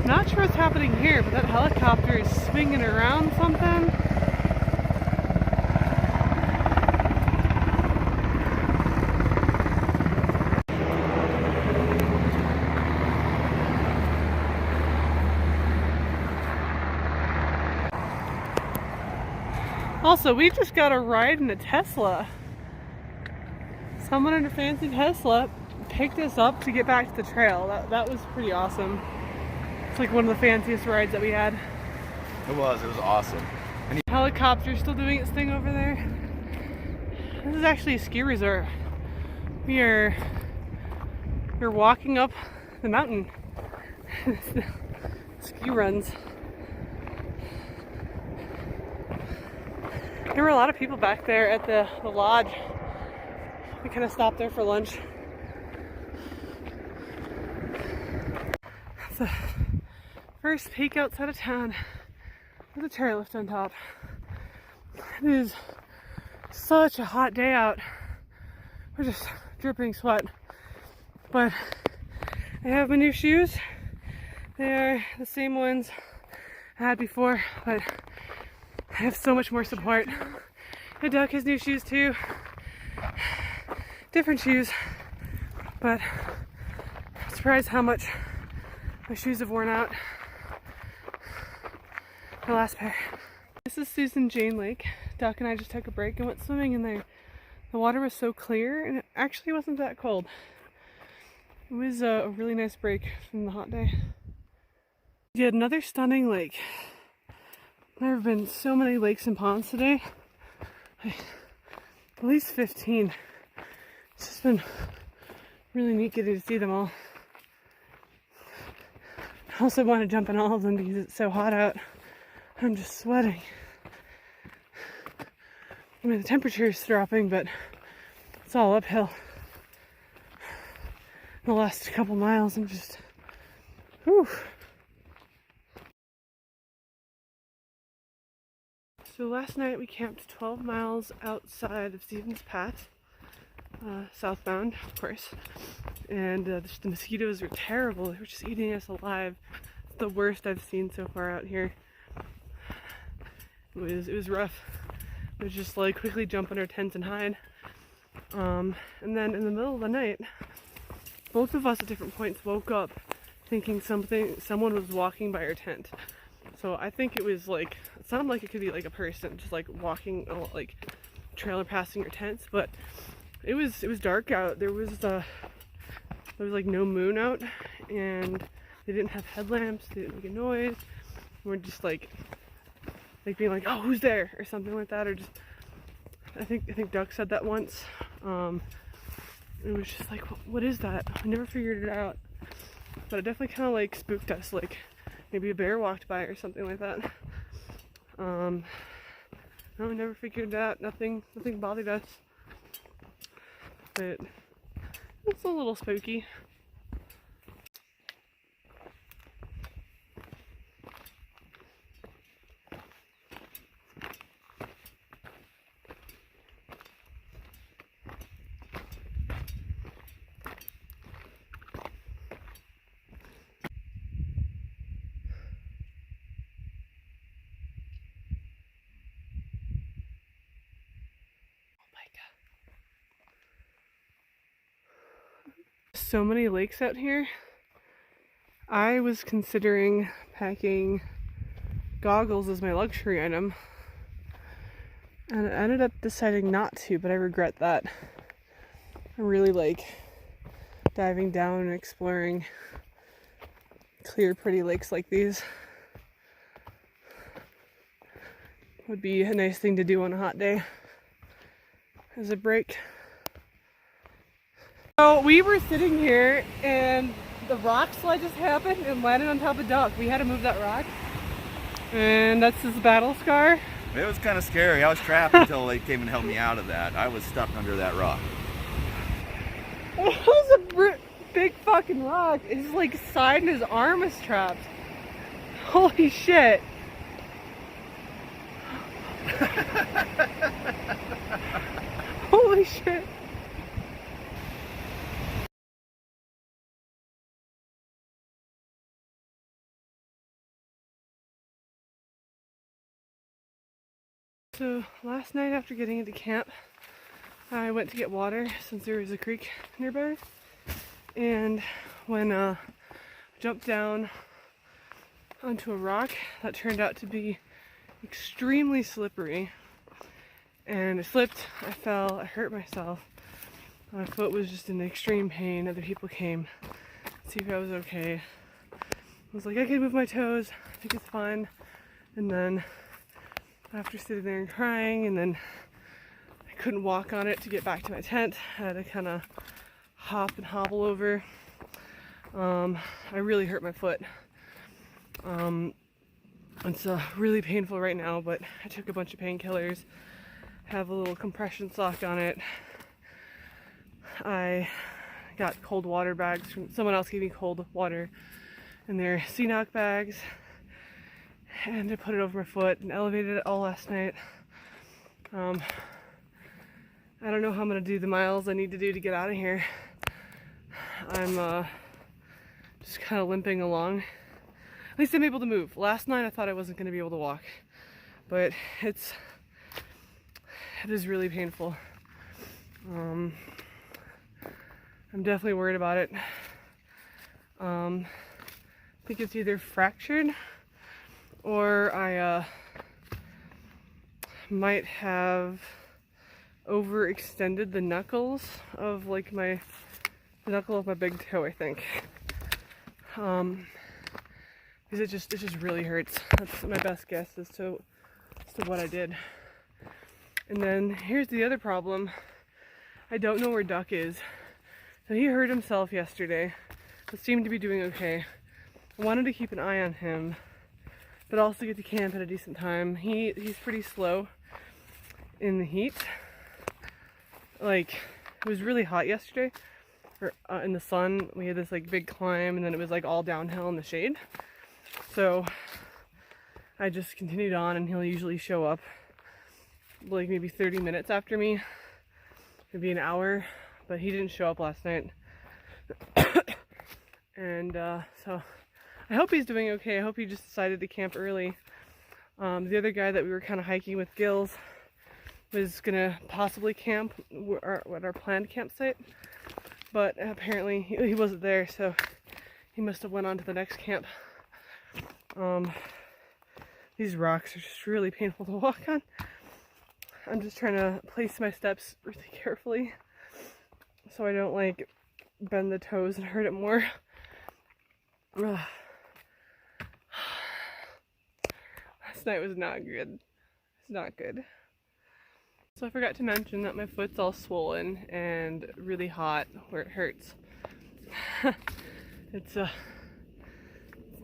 Not sure what's happening here, but that helicopter is swinging around something. Also, we just got a ride in a Tesla. Someone in a fancy Tesla picked us up to get back to the trail. That was pretty awesome. It's like one of the fanciest rides that we had. It was awesome. And Helicopter's still doing its thing over there. This is actually a ski resort. We're walking up the mountain. Ski runs. There were a lot of people back there at the lodge. We kind of stopped there for lunch. It's the first peak outside of town with a chairlift on top. It is such a hot day out. We're just dripping sweat. But I have my new shoes. They are the same ones I had before, but I have so much more support. And Doug has new shoes too. Different shoes, but I'm surprised how much my shoes have worn out. My last pair. This is Susan Jane Lake. Doc and I just took a break and went swimming in there. The water was so clear and it actually wasn't that cold. It was a really nice break from the hot day. We had another stunning lake. There have been so many lakes and ponds today. At least 15. It's just been really neat getting to see them all. I also want to jump in all of them because it's so hot out. I'm just sweating. I mean, the temperature is dropping, but it's all uphill. The last couple miles, I'm just, whew. So last night we camped 12 miles outside of Stevens Pass, southbound, of course, and the mosquitoes were terrible. They were just eating us alive. It's the worst I've seen so far out here. It was rough. It was just like quickly jump under tents and hide. And then in the middle of the night, both of us at different points woke up thinking someone was walking by our tent. So I think it was like, it sounded like it could be like a person just like walking, like trailer passing your tents, but it was dark out. There was like no moon out, and they didn't have headlamps. They didn't make a noise. We're just like being like, oh, who's there, or something like that, or just I think Doug said that once. It was just like, what is that? I never figured it out, but it definitely kind of like spooked us, like maybe a bear walked by or something like that. No, we never figured it out. Nothing bothered us, but it's a little spooky. So many lakes out here. I was considering packing goggles as my luxury item, and I ended up deciding not to, but I regret that. I really like diving down and exploring clear, pretty lakes like these. Would be a nice thing to do on a hot day as a break. So we were sitting here and the rock slide just happened and landed on top of Doug. We had to move that rock, and that's his battle scar. it was kind of scary. I was trapped until they came and helped me out of that. I was stuck under that rock. It was a big fucking rock. His like side and his arm is trapped. Holy shit. Holy shit. So last night after getting into camp, I went to get water since there was a creek nearby. And when I jumped down onto a rock that turned out to be extremely slippery, and I slipped, I fell, I hurt myself. My foot was just in extreme pain. Other people came to see if I was okay. I was like, I can move my toes, I think it's fine. And then after sitting there and crying, and then I couldn't walk on it to get back to my tent, I had to kind of hop and hobble over. I really hurt my foot. It's really painful right now, but I took a bunch of painkillers, have a little compression sock on it. I got cold water bags from someone else, gave me cold water in their CNOC bags, and I put it over my foot and elevated it all last night. I don't know how I'm gonna do the miles I need to do to get out of here. I'm just kind of limping along. At least I'm able to move. Last night I thought I wasn't going to be able to walk, but it is really painful. I'm definitely worried about it. I think it's either fractured or I might have overextended the knuckles of like the knuckle of my big toe, I think. Because it just really hurts. That's my best guess as to what I did. And then here's the other problem. I don't know where Duck is. So he hurt himself yesterday, but seemed to be doing okay. I wanted to keep an eye on him, but also get to camp at a decent time. He's pretty slow in the heat. Like, it was really hot yesterday, or in the sun. We had this like big climb, and then it was like all downhill in the shade. So I just continued on, and he'll usually show up like maybe 30 minutes after me, maybe an hour, but he didn't show up last night. And so I hope he's doing okay. I hope he just decided to camp early. The other guy that we were kind of hiking with, Gills, was gonna possibly camp at our planned campsite, but apparently he wasn't there, so he must have went on to the next camp. These rocks are just really painful to walk on. I'm just trying to place my steps really carefully so I don't like bend the toes and hurt it more. Last night was not good. It's not good. So I forgot to mention that my foot's all swollen and really hot where it hurts. It's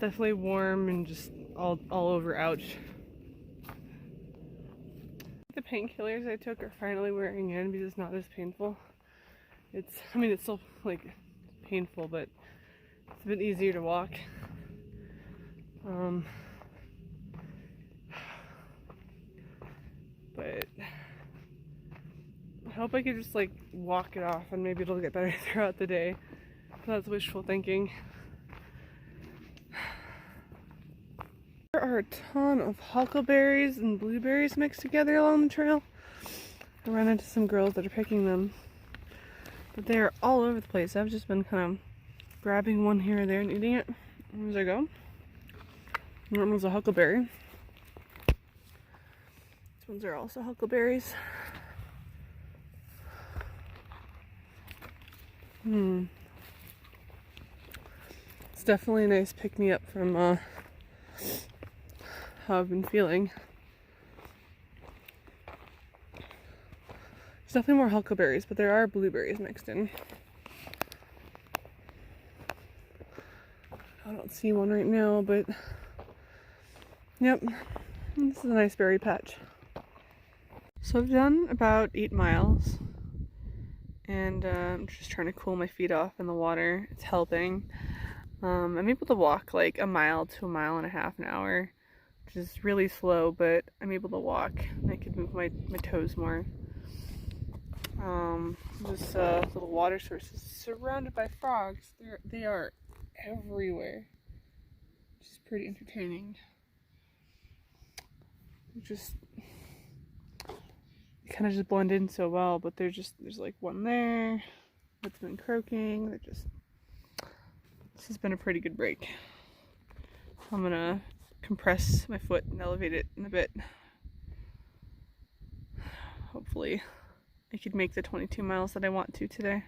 definitely warm and just all over, ouch. The painkillers I took are finally wearing in because it's not as painful. It's still like painful, but it's a bit easier to walk. But I hope I could just like walk it off and maybe it'll get better throughout the day. That's wishful thinking. There are a ton of huckleberries and blueberries mixed together along the trail. I ran into some girls that are picking them, but they are all over the place. I've just been kind of grabbing one here or there and eating it as I go. One was a huckleberry. These ones are also huckleberries. It's definitely a nice pick-me-up from how I've been feeling. There's definitely more huckleberries, but there are blueberries mixed in. I don't see one right now, but yep, this is a nice berry patch. So I've done about 8 miles, and I'm just trying to cool my feet off in the water. It's helping. I'm able to walk like a mile to a mile and a half an hour, which is really slow, but I'm able to walk and I can move my toes more. This little water source is surrounded by frogs. They are everywhere, which is pretty entertaining. Just kind of just blend in so well, but there's like one there that's been croaking. This has been a pretty good break. I'm gonna compress my foot and elevate it in a bit. Hopefully I could make the 22 miles that I want to today.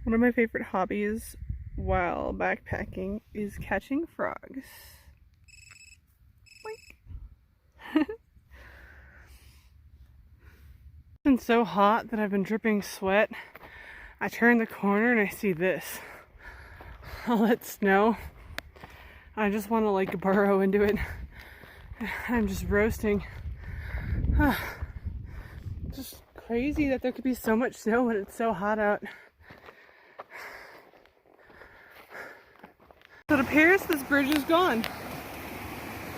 One of my favorite hobbies while backpacking is catching frogs. It's been so hot that I've been dripping sweat. I turn the corner and I see this. All that snow. I just want to like burrow into it. I'm just roasting. Just crazy that there could be so much snow when it's so hot out. So it appears this bridge is gone.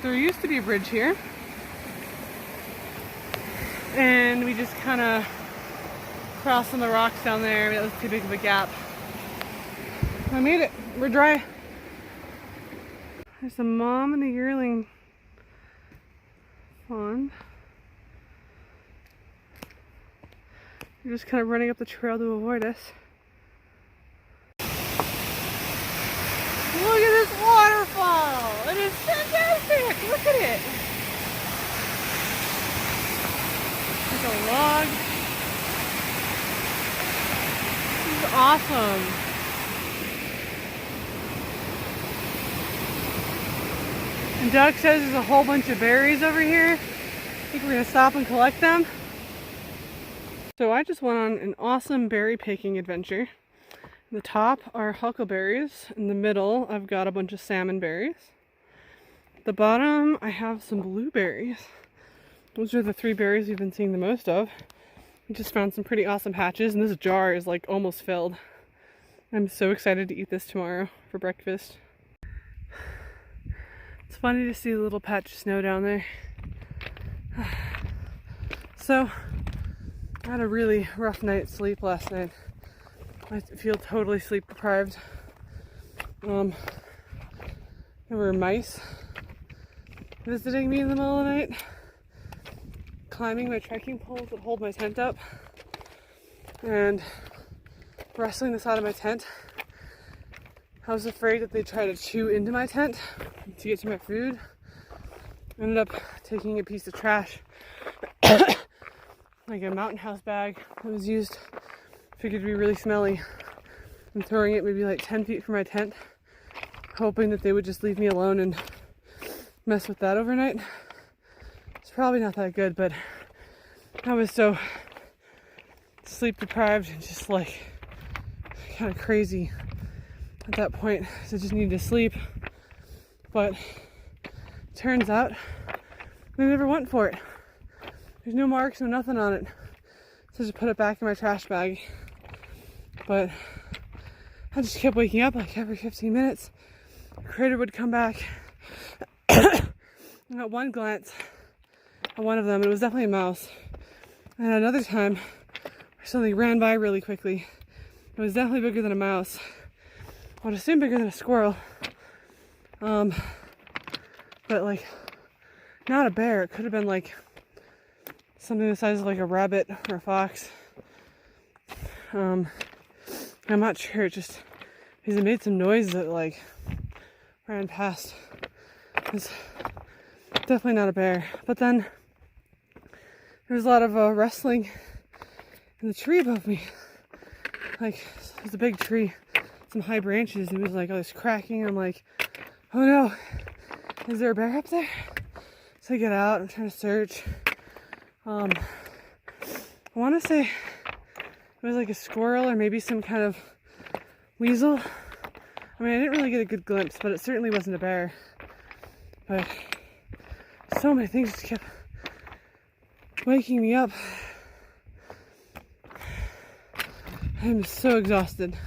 There used to be a bridge here. And we just kind of crossed on the rocks down there. That was too big of a gap. I made it. We're dry. There's a mom and a yearling fawn. They're just kind of running up the trail to avoid us. Look at this waterfall! It is fantastic! Look at it! There's a log. This is awesome. And Doug says there's a whole bunch of berries over here. I think we're gonna stop and collect them. So I just went on an awesome berry picking adventure. In the top are huckleberries. In the middle, I've got a bunch of salmon berries. At the bottom, I have some blueberries. Those are the 3 berries we've been seeing the most of. We just found some pretty awesome hatches, and this jar is like almost filled. I'm so excited to eat this tomorrow for breakfast. It's funny to see the little patch of snow down there. So, I had a really rough night's sleep last night. I feel totally sleep deprived. There were mice visiting me in the middle of the night, climbing my trekking poles that hold my tent up, and wrestling the side of my tent. I was afraid that they'd try to chew into my tent to get to my food. Ended up taking a piece of trash, like a Mountain House bag that was used, figured to be really smelly, and throwing it maybe like 10 feet from my tent, hoping that they would just leave me alone and mess with that overnight. It's probably not that good, but I was so sleep deprived and just like kind of crazy at that point, so I just needed to sleep. But turns out they never went for it. There's no marks, no nothing on it. So I just put it back in my trash bag. But I just kept waking up like every 15 minutes. The critter would come back. I got one glance at one of them, and it was definitely a mouse. And another time, something ran by really quickly. It was definitely bigger than a mouse. I would assume bigger than a squirrel. But like, not a bear. It could have been like something the size of like a rabbit or a fox. I'm not sure. It just, because it made some noise that like ran past. It's definitely not a bear. But then there was a lot of wrestling in the tree above me. Like, there's a big tree, some high branches, and it was like all this cracking. I'm like, oh no, is there a bear up there? So I get out, I'm trying to search. I want to say it was like a squirrel or maybe some kind of weasel. I mean, I didn't really get a good glimpse, but it certainly wasn't a bear. But so many things just kept waking me up. I'm so exhausted.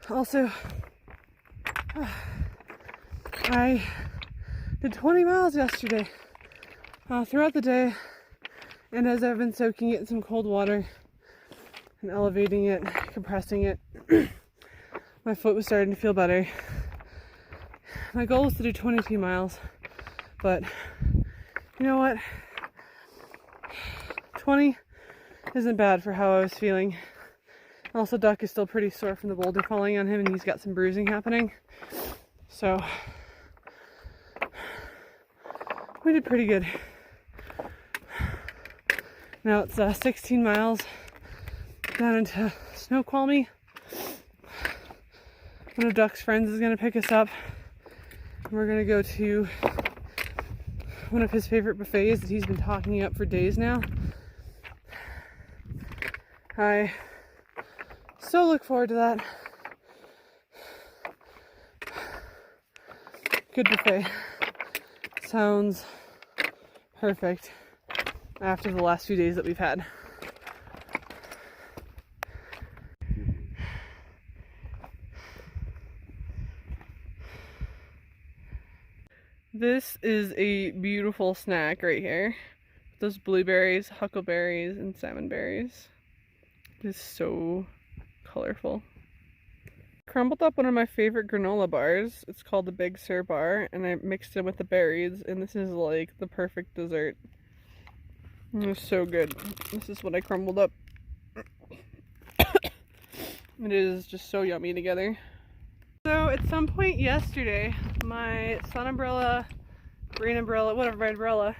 Also, I did 20 miles yesterday throughout the day, and as I've been soaking it in some cold water and elevating it, compressing it, my foot was starting to feel better. My goal is to do 22 miles, but you know what? 20 isn't bad for how I was feeling. Also, Duck is still pretty sore from the boulder falling on him, and he's got some bruising happening. So, we did pretty good. Now it's 16 miles down into Snoqualmie. One of Duck's friends is going to pick us up. We're going to go to one of his favorite buffets that he's been talking up for days now. I so look forward to that. Good buffet. Sounds perfect after the last few days that we've had. This is a beautiful snack right here. Those blueberries, huckleberries, and salmon berries. It is so colorful. Crumbled up one of my favorite granola bars. It's called the Big Sur bar, and I mixed it with the berries, and this is like the perfect dessert. It's so good. This is what I crumbled up. It is just so yummy together. So at some point yesterday, my sun umbrella, rain umbrella, whatever, my umbrella,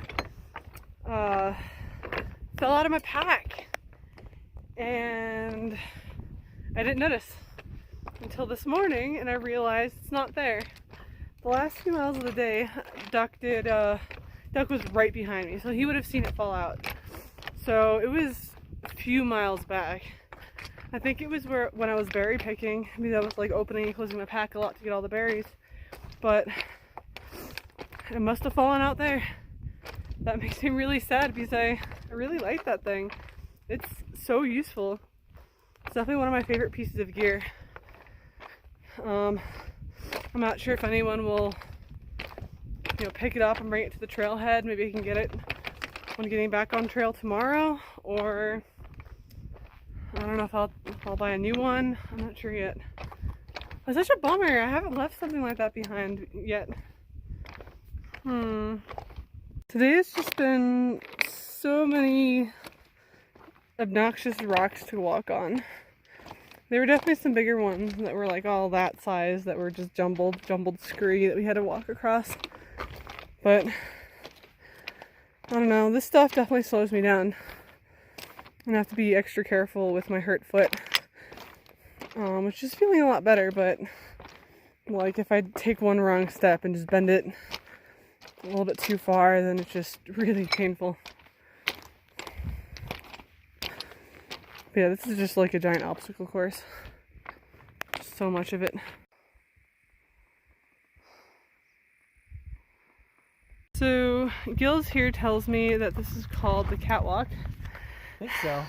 fell out of my pack. And I didn't notice until this morning, and I realized it's not there. The last few miles of the day, Duck was right behind me, so he would have seen it fall out. So it was a few miles back. I think it was when I was berry picking, because I was like opening and closing my pack a lot to get all the berries, but it must have fallen out there. That makes me really sad because I really like that thing. It's so useful. It's definitely one of my favorite pieces of gear. I'm not sure if anyone will, pick it up and bring it to the trailhead. Maybe I can get it when getting back on trail tomorrow, or I don't know if I'll buy a new one. I'm not sure yet. It's such a bummer. I haven't left something like that behind yet. Today has just been so many obnoxious rocks to walk on. There were definitely some bigger ones that were like all that size that were just jumbled scurry that we had to walk across. But I don't know, this stuff definitely slows me down. I have to be extra careful with my hurt foot, which is feeling a lot better, but like if I take one wrong step and just bend it a little bit too far, then it's just really painful. But yeah, this is just like a giant obstacle course. So much of it. So Gills here tells me that this is called the catwalk. I think so.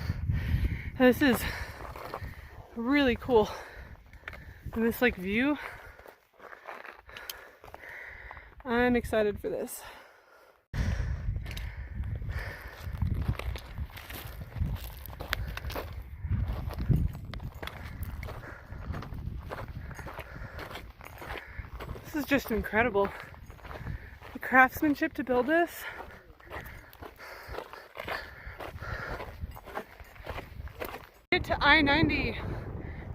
This is really cool. And this like view, I'm excited for this. This is just incredible. The craftsmanship to build this. Get to I-90.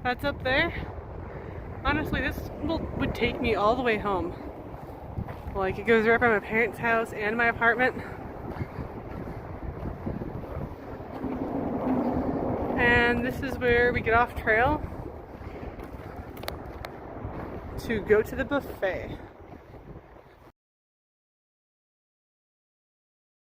That's up there. Honestly, this would take me all the way home. Like, it goes right by my parents' house and my apartment. And this is where we get off trail to go to the buffet.